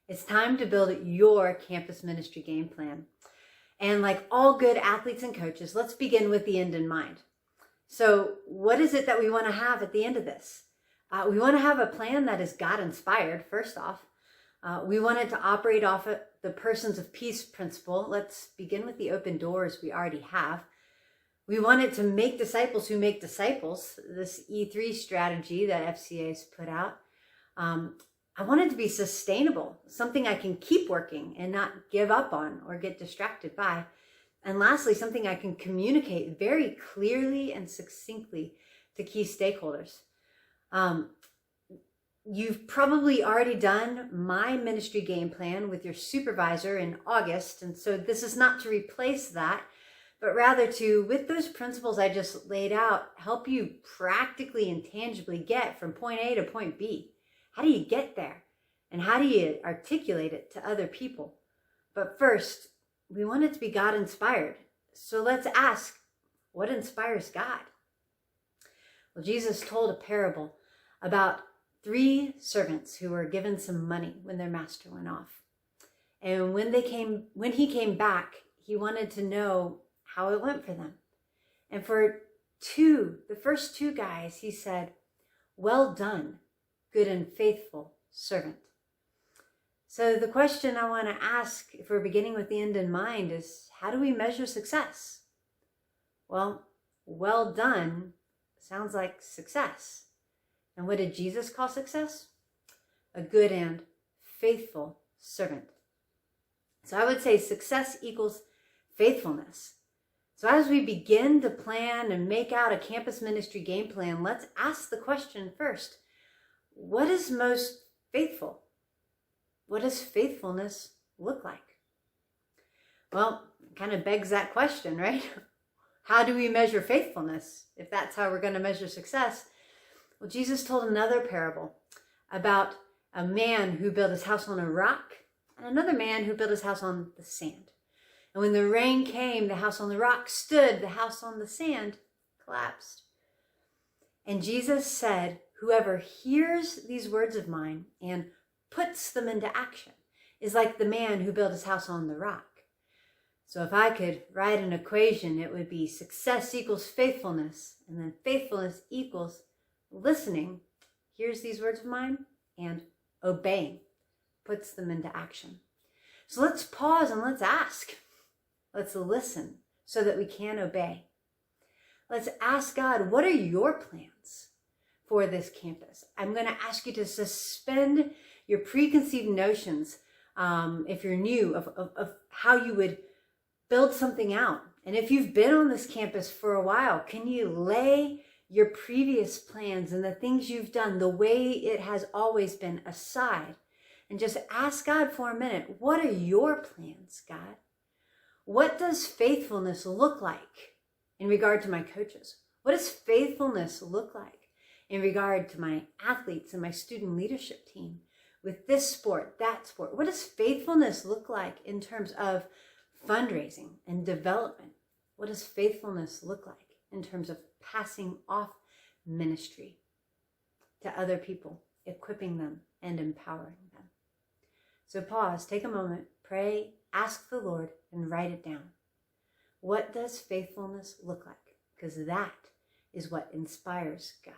It's time to build your campus ministry game plan. And like all good athletes and coaches, let's begin with the end in mind. So what is it that we want to have at the end of this? We want to have a plan that is God-inspired, first off. We want it to operate off of the persons of peace principle. Let's begin with the open doors we already have. We want it to make disciples who make disciples, this E3 strategy that FCA has put out. I want it to be sustainable, something I can keep working and not give up on or get distracted by. And lastly, something I can communicate very clearly and succinctly to key stakeholders. You've probably already done my ministry game plan with your supervisor in August. And so this is not to replace that, but rather to, with those principles I just laid out, help you practically and tangibly get from point A to point B. How do you get there? And how do you articulate it to other people? But first, we want it to be God-inspired. So let's ask, what inspires God? Well, Jesus told a parable about 3 servants who were given some money when their master went off. And when he came back, he wanted to know how it went for them. And for the first 2 guys, he said, "Well done, good and faithful servant." So the question I want to ask, if we're beginning with the end in mind, is how do we measure success? Well done sounds like success. And what did Jesus call success? A good and faithful servant. So I would say success equals faithfulness. So as we begin to plan and make out a campus ministry game plan, let's ask the question first. What is most faithful? What does faithfulness look like? Well, it kind of begs that question, right? How do we measure faithfulness if that's how we're going to measure success? Well, Jesus told another parable about a man who built his house on a rock and another man who built his house on the sand. And when the rain came, the house on the rock stood, the house on the sand collapsed. And Jesus said, "Whoever hears these words of mine and puts them into action is like the man who built his house on the rock." So if I could write an equation, it would be success equals faithfulness, and then faithfulness equals listening, hears these words of mine, and obeying, puts them into action. So let's pause and let's ask. Let's listen so that we can obey. Let's ask God, what are your plans for this campus? I'm going to ask you to suspend your preconceived notions, if you're new, of how you would build something out. And if you've been on this campus for a while, can you lay your previous plans and the things you've done the way it has always been aside and just ask God for a minute, what are your plans, God? What does faithfulness look like in regard to my coaches? What does faithfulness look like in regard to my athletes and my student leadership team with this sport, that sport? What does faithfulness look like in terms of fundraising and development? What does faithfulness look like in terms of passing off ministry to other people, equipping them and empowering them? So pause, take a moment, pray, ask the Lord, and write it down. What does faithfulness look like? Because that is what inspires God.